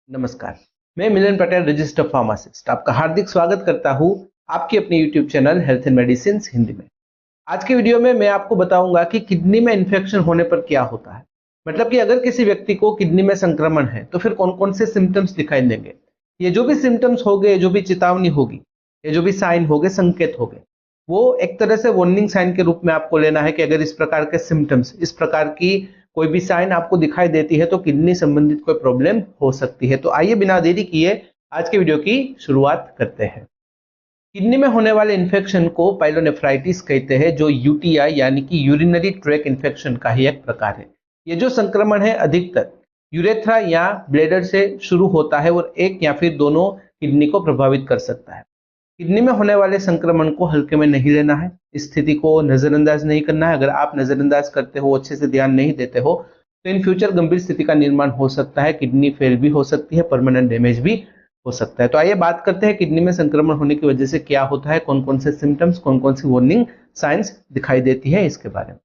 नमस्कार। मैं मिलन Patel, registered pharmacist, आपका हार्दिक स्वागत करता हूं आपकी अपनी YouTube channel health and medicine Hindi में। आज के वीडियो में मैं आपको बताऊंगा कि किडनी में इन्फेक्शन होने पर क्या होता है। मतलब कि अगर किसी व्यक्ति को किडनी में संक्रमण है तो फिर कौन कौन से सिम्टम्स दिखाई देंगे। ये जो भी सिम्टम्स हो गए, जो भी चेतावनी होगी, ये जो भी साइन हो गए, संकेत हो गए, वो एक तरह से वार्निंग साइन के रूप में आपको लेना है कि अगर इस प्रकार के सिम्टम्स, इस प्रकार की कोई भी साइन आपको दिखाई देती है तो किडनी संबंधित कोई प्रॉब्लम हो सकती है। तो आइए बिना देरी किए आज के वीडियो की शुरुआत करते हैं। किडनी में होने वाले इन्फेक्शन को पाइलोनेफ्राइटिस कहते हैं, जो यूटीआई यानी कि यूरिनरी ट्रैक इन्फेक्शन का ही एक प्रकार है। ये जो संक्रमण है अधिकतर यूरेथ्रा या ब्लैडर से शुरू होता है और एक या फिर दोनों किडनी को प्रभावित कर सकता है। किडनी में होने वाले संक्रमण को हल्के में नहीं लेना है, स्थिति को नजरअंदाज नहीं करना है। अगर आप नजरअंदाज करते हो, अच्छे से ध्यान नहीं देते हो, तो इन फ्यूचर गंभीर स्थिति का निर्माण हो सकता है। किडनी फेल भी हो सकती है, परमानेंट डैमेज भी हो सकता है। तो आइए बात करते हैं किडनी में संक्रमण होने की वजह से क्या होता है, कौन कौन से सिम्टम्स, कौन कौन सी वार्निंग साइंस दिखाई देती है, इसके बारे में।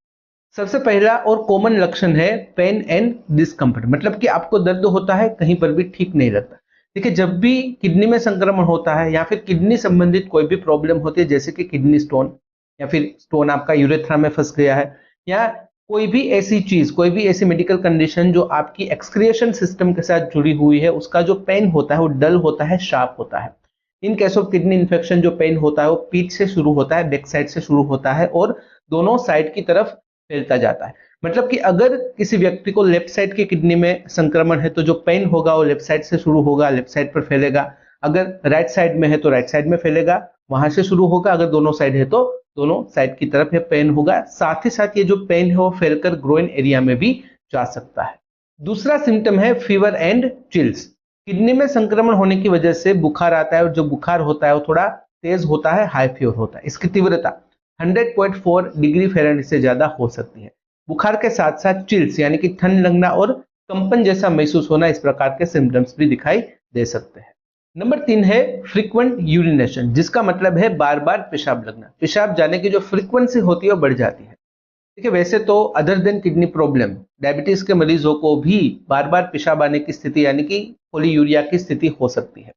सबसे पहला और कॉमन लक्षण है पेन एंड डिस्कम्फर्ट, मतलब कि आपको दर्द होता है, कहीं पर भी ठीक नहीं लगता। देखिए, जब भी किडनी में संक्रमण होता है या फिर किडनी संबंधित कोई भी प्रॉब्लम होती है, जैसे कि किडनी स्टोन या फिर स्टोन आपका यूरेथ्रा में फंस गया है, या कोई भी ऐसी चीज, कोई भी ऐसी मेडिकल कंडीशन जो आपकी एक्सक्रिएशन सिस्टम के साथ जुड़ी हुई है, उसका जो पेन होता है वो डल होता है, शार्प होता है। In case of kidney infection जो पेन होता है वो पीठ से शुरू होता है, बैक साइड से शुरू होता है और दोनों साइड की तरफ फैलता जाता है। मतलब कि अगर किसी व्यक्ति को लेफ्ट साइड की किडनी में संक्रमण है तो जो पेन होगा वो लेफ्ट साइड से शुरू होगा, लेफ्ट साइड पर फैलेगा। अगर राइट साइड में है तो राइट साइड में फैलेगा, वहां से शुरू होगा। अगर दोनों साइड है तो दोनों साइड की तरफ ये पेन होगा। साथ ही साथ ये जो पेन है वो फैलकर ग्रोइन एरिया में भी जा सकता है। दूसरा सिम्टम है फीवर एंड चिल्स। किडनी में संक्रमण होने की वजह से बुखार आता है और जो बुखार होता है वो थोड़ा तेज होता है, हाई फीवर होता है। इसकी तीव्रता 100.4 डिग्री फ़ारेनहाइट से ज्यादा हो सकती है। बुखार के साथ साथ चिल्स यानी कि ठंड लगना और कंपन जैसा महसूस होना, इस प्रकार के सिम्टम्स भी दिखाई दे सकते हैं। नंबर 3 है फ्रीक्वेंट यूरिनेशन, जिसका मतलब है बार बार पेशाब लगना। पेशाब जाने की जो फ्रीक्वेंसी होती है वो बढ़ जाती है। देखिए, वैसे तो other than kidney problem, diabetes के मरीजों को भी बार बार पेशाब आने की स्थिति यानी कि पॉलीयूरिया की स्थिति हो सकती है।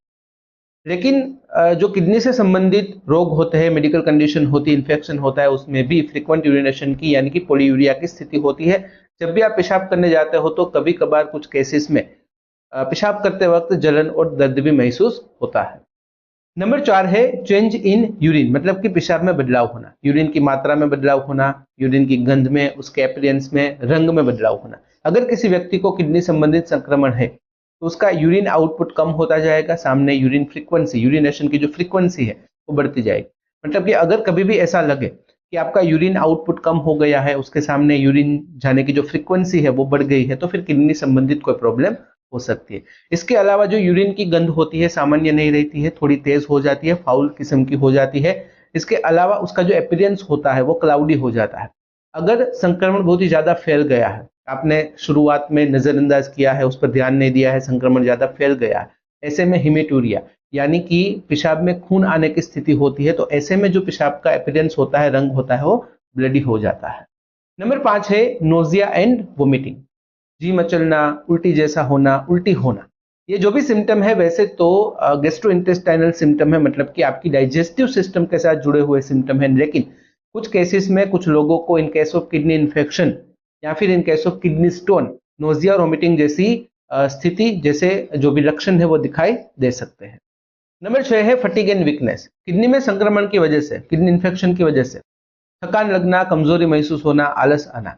लेकिन जो किडनी से संबंधित रोग होते हैं, मेडिकल कंडीशन होती है, इन्फेक्शन होता है, उसमें भी फ्रीक्वेंट यूरिनेशन की यानी कि पॉलीयूरिया की स्थिति होती है। जब भी आप पेशाब करने जाते हो तो कभी कभार कुछ केसेस में पेशाब करते वक्त जलन और दर्द भी महसूस होता है। नंबर 4 है चेंज इन यूरिन, मतलब कि पेशाब में बदलाव होना, यूरिन की मात्रा में बदलाव होना, यूरिन की गंध में, उसके अपीयरेंस में, रंग में बदलाव होना। अगर किसी व्यक्ति को किडनी संबंधित संक्रमण है तो उसका यूरिन आउटपुट कम होता जाएगा, सामने यूरिन फ्रीक्वेंसी, यूरिनेशन की जो फ्रीक्वेंसी है वो बढ़ती जाएगी। मतलब कि अगर कभी भी ऐसा लगे कि आपका यूरिन आउटपुट कम हो गया है, उसके सामने यूरिन जाने की जो फ्रीक्वेंसी है वो बढ़ गई है, तो फिर किडनी संबंधित कोई प्रॉब्लम हो सकती है। इसके अलावा जो यूरिन की गंध होती है सामान्य नहीं रहती है, थोड़ी तेज हो जाती है, फाउल किस्म की हो जाती है। इसके अलावा उसका जो अपीयरेंस होता है वो क्लाउडी हो जाता है। अगर संक्रमण बहुत ही ज्यादा फैल गया है, आपने शुरुआत में नजरअंदाज किया है, उस पर ध्यान नहीं दिया है, संक्रमण ज्यादा फैल गया है, ऐसे में हिमेटूरिया यानी कि पेशाब में खून आने की स्थिति होती है। तो ऐसे में जो पेशाब का अपीयरेंस होता है, रंग होता है, वो ब्लडी हो जाता है। नंबर 5 है नोजिया एंड वोमिटिंग, जी मचलना, उल्टी जैसा होना, उल्टी होना। ये जो भी सिम्टम है वैसे तो गैस्ट्रोइंटेस्टाइनल सिम्टम है, मतलब कि आपकी डाइजेस्टिव सिस्टम के साथ जुड़े हुए सिम्टम है। लेकिन कुछ केसेस में कुछ लोगों को in case of kidney infection या फिर in case of kidney stone, nausea और वोमिटिंग जैसी स्थिति, जैसे जो भी लक्षण है वो दिखाई दे सकते हैं। नंबर 6 है फटीग एंड वीकनेस। किडनी में संक्रमण की वजह से, किडनी इन्फेक्शन की वजह से थकान लगना, कमजोरी महसूस होना, आलस आना,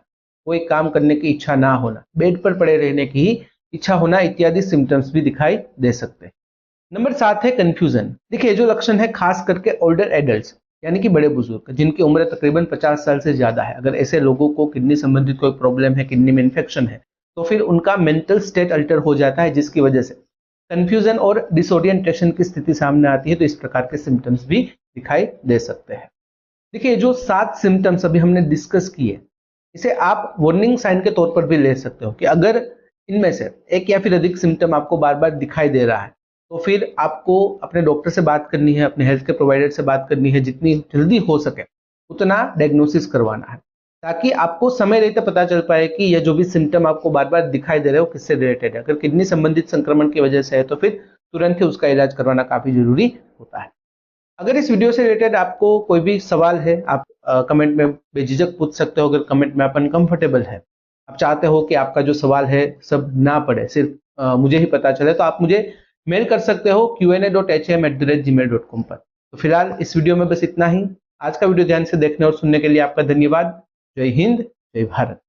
कोई काम करने की इच्छा ना होना, बेड पर पड़े रहने की इच्छा होना इत्यादि सिम्टम्स भी दिखाई दे सकते हैं। नंबर 7 है कंफ्यूजन। देखिए, जो लक्षण है खास करके ओल्डर एडल्ट्स यानी कि बड़े बुजुर्ग जिनकी उम्र तकरीबन 50 साल से ज्यादा है, अगर ऐसे लोगों को किडनी संबंधित कोई प्रॉब्लम है, किडनी में इन्फेक्शन है, तो फिर उनका मेंटल स्टेट अल्टर हो जाता है, जिसकी वजह से कंफ्यूजन और डिसोरिएंटेशन की स्थिति सामने आती है। तो इस प्रकार के सिम्टम्स भी दिखाई दे सकते हैं। देखिए, जो 7 सिम्टम्स अभी हमने डिस्कस किए, इसे आप वार्निंग साइन के तौर पर भी ले सकते हो कि अगर इनमें से एक या फिर अधिक सिम्टम आपको बार बार दिखाई दे रहा है तो फिर आपको अपने डॉक्टर से बात करनी है, अपने हेल्थ के प्रोवाइडर से बात करनी है, जितनी जल्दी हो सके उतना डायग्नोसिस करवाना है, ताकि आपको समय रहते पता चल पाए कि यह जो भी सिम्टम आपको बार बार दिखाई दे रहे हो किससे रिलेटेड है। अगर किडनी संबंधित संक्रमण की वजह से है तो फिर तुरंत ही उसका इलाज करवाना काफी जरूरी होता है। अगर इस वीडियो से रिलेटेड आपको कोई भी सवाल है, आप कमेंट में बेझिझक पूछ सकते हो। अगर कमेंट में आप अनकंफर्टेबल है, आप चाहते हो कि आपका जो सवाल है सब ना पढ़े, सिर्फ मुझे ही पता चले, तो आप मुझे मेल कर सकते हो qna.hm@gmail.com पर। तो फिलहाल इस वीडियो में बस इतना ही। आज का वीडियो ध्यान से देखने और सुनने के लिए आपका धन्यवाद। जय हिंद, जय भारत।